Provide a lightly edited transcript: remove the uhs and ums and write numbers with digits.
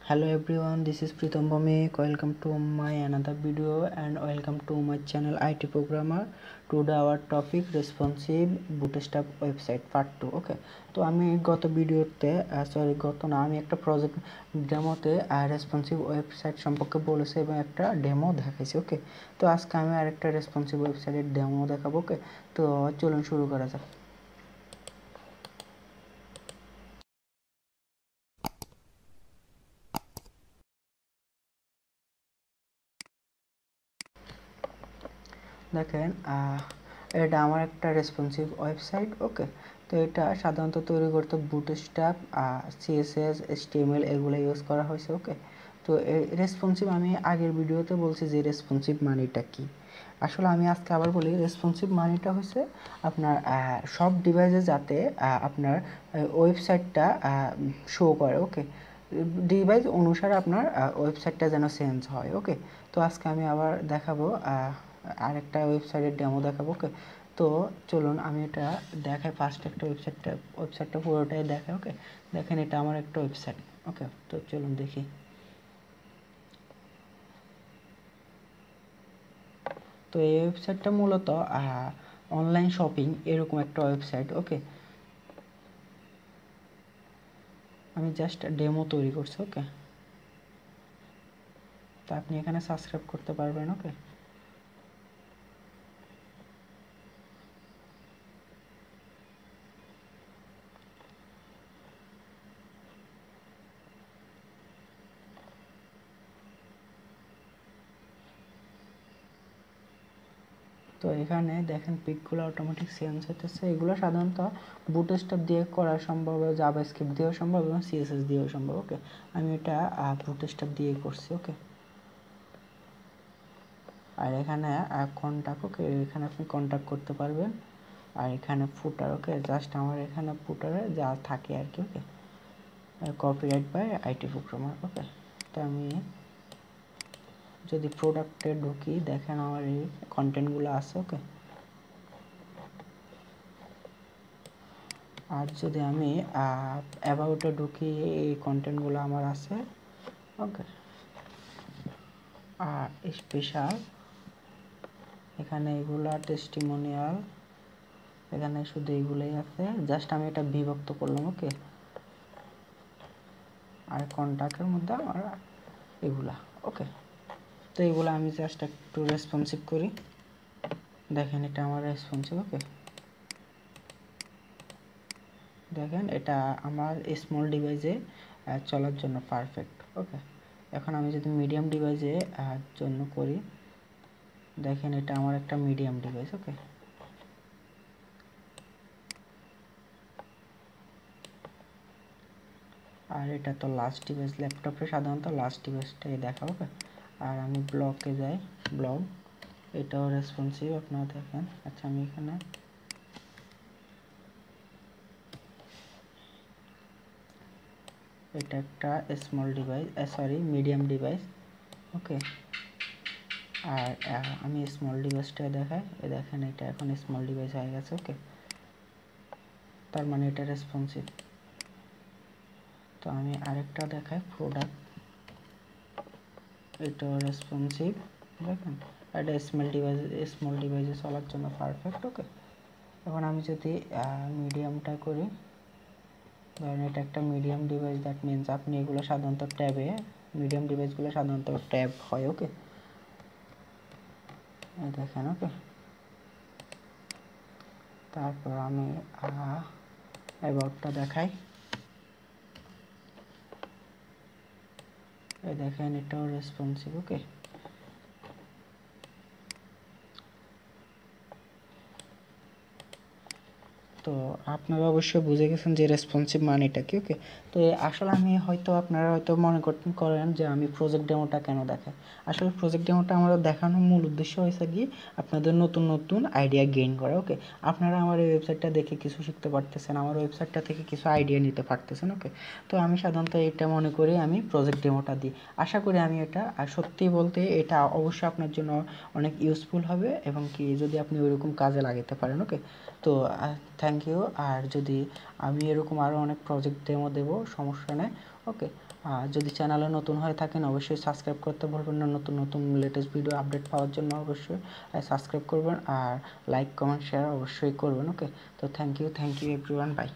Hello everyone, this is Pritam Bhomik. Welcome to my another video and welcome to my channel IT Programmer. Today our topic responsive bootstrap website part 2. Okay, তো আমি গত ভিডিওতে আমি একটা project ডেমোতে responsive website সম্পর্কে বলেছি এবং একটা ডেমো দেখাইছি। ওকে, তো আজকে আমি আরেকটা রেসপন্সিভ ওয়েবসাইটের ডেমো দেখাবো। ওকে, তো চলুন শুরু করা যাক। দেখেন এটা আমার একটা রেসপন্সিভ ওয়েবসাইট। ওকে, তো এটা সাধারণত তৈরি করতে বুটস্ট্র্যাপ, CSS, HTML এগুলো ইউজ করা হয়েছে। ওকে, তো এই রেসপন্সিভ আমি আগের ভিডিওতে বলছি যে রেসপন্সিভ মানেটা কি। আসলে আমি আজকে আবার বলি, রেসপন্সিভ মানেটা হচ্ছে আপনার সব ডিভাইসে যাতে আপনার ওয়েবসাইটটা শো করে। ওকে, ডিভাইস অনুসারে আপনার ওয়েবসাইটটা যেন চেঞ্জ হয়। ওকে, তো আজকে আমি আবার দেখাবো আরেকটা ওয়েবসাইটের ডেমো দেখাবো। ওকে, তো চলুন আমি এটা দেখাই। ফার্স্ট একটা ওয়েবসাইটটা পুরোটাই দেখাই। ওকে, দেখেন এটা আমার একটা ওয়েবসাইট। ওকে, তো চলুন দেখি। তো এই ওয়েবসাইটটা মূলত অনলাইন শপিং এরকম একটা ওয়েবসাইট। ওকে, আমি জাস্ট ডেমো তৈরি করছি। ওকে, তো আপনি এখানে সাবস্ক্রাইব করতে পারবেন। ওকে, তো এখানে দেখেন পিকগুলো অটোমেটিক চেঞ্জ হতেছে। এগুলো সাধারণত বুটস্ট্র্যাপ দিয়ে করা সম্ভব, জাভাস্ক্রিপ্ট দিয়েও সম্ভব এবং CSS দিয়েও সম্ভব। ওকে, আমি এটা বুটস্ট্র্যাপ দিয়ে করছি। ওকে, আর এখানে কন্ট্যাক্ট। ওকে, এখানে আপনি কন্ট্যাক্ট করতে পারবেন। আর এখানে ফুটার। ওকে, জাস্ট আমার এখানে ফুটারে যা থাকে আর কি। ওকে, কপিরাইট বাই IT প্রোগ্রামার। ওকে, তো আমি যদি প্রোডাক্টে ঢুকি, দেখেন আমার এই কন্টেন্টগুলো আছে। ওকে, আর যদি আমি অ্যাবাউটে ঢুকি, এই কন্টেন্টগুলো আমার আছে। ওকে, আর স্পেশাল এখানে এগুলা টেস্টিমোনিয়াল, এখানে শুধু এইগুলোই আছে। জাস্ট আমি এটা বিভক্ত করলাম। ওকে, আর কন্ট্যাক্টের মধ্যে আমার এগুলা। ওকে, তো এগুলো আমি জাস্ট একটু রেসপন্সিভ করি। দেখেন এটা আমার রেসপন্সিভ। ওকে, দেখেন এটা আমার স্মল ডিভাইসে চলার জন্য পারফেক্ট। ওকে, এখন আমি যদি মিডিয়াম ডিভাইসে জন্য করি, দেখেন এটা আমার একটা মিডিয়াম ডিভাইস। ওকে, আর এটা তো লাস্ট ডিভাইস, ল্যাপটপে সাধারণত লাস্ট ডিভাইসটাই দেখা। ওকে, আর আমি ব্লকে যাই, ব্লগ এটাও রেসপন্সিভ আপনারা দেখেন। আচ্ছা, আমি এখানে এটা একটা স্মল ডিভাইস, মিডিয়াম ডিভাইস। ওকে, আর আমি স্মল ডিভাইসটা দেখাই। দেখেন এটা এখন স্মল ডিভাইস হয়ে গেছে। ওকে, তার মানে এটা রেসপন্সিভ। তো আমি আরেকটা দেখাই, প্রোডাক্ট, এটা রেসপন্সিভ। দেখেন এটা স্মল ডিভাইসে চলার জন্য পারফেক্ট। ওকে, এখন আমি যদি মিডিয়ামটা করি, ধরেন এটা একটা মিডিয়াম ডিভাইস, দ্যাট মিনস আপনি এগুলো সাধারণত ট্যাবে, মিডিয়াম ডিভাইসগুলো সাধারণত ট্যাব হয়। ওকে, দেখেন। ওকে, তারপর আমি অ্যাবাউটটা দেখাই। দেখেন এটাও রেসপন্সিভ। ওকে, তো আপনারা অবশ্যই বুঝে গেছেন যে রেসপন্সিভ মানেটা কি। ওকে, তো আসলে আমি হয়তো আপনারা হয়তো মনে করেন যে আমি প্রজেক্ট ডেমোটা কেন দেখাই। আসলে প্রজেক্ট ডেমোটা আমার দেখানোর মূল উদ্দেশ্য হয়েছে কি, আপনাদের নতুন নতুন আইডিয়া গেইন করা। ওকে, আপনারা আমার এই ওয়েবসাইটটা দেখে কিছু শিখতে পারতেছেন, আমার ওয়েবসাইটটা থেকে কিছু আইডিয়া নিতে পারতেছেন। ওকে, তো আমি সাধারণত এটা মনে করি আমি প্রজেক্ট ডেমোটা দিই। আশা করি আমি এটা, আর সত্যি বলতে এটা অবশ্যই আপনার জন্য অনেক ইউজফুল হবে এবং কি যদি আপনি ওইরকম কাজে লাগাতে পারেন। ওকে, তো থ্যাংক ইউ। আর যদি আমি এরকম আরও অনেক প্রজেক্ট ডেমো দেবো, সমস্যা নেই, ওকে, আর যদি চ্যানেলে নতুন হয়ে থাকেন অবশ্যই সাবস্ক্রাইব করতে ভুলবেন না। নতুন নতুন লেটেস্ট ভিডিও আপডেট পাওয়ার জন্য অবশ্যই সাবস্ক্রাইব করবেন আর লাইক কমেন্ট শেয়ার অবশ্যই করবেন। ওকে, তো থ্যাংক ইউ এভরিওয়ান, বাই।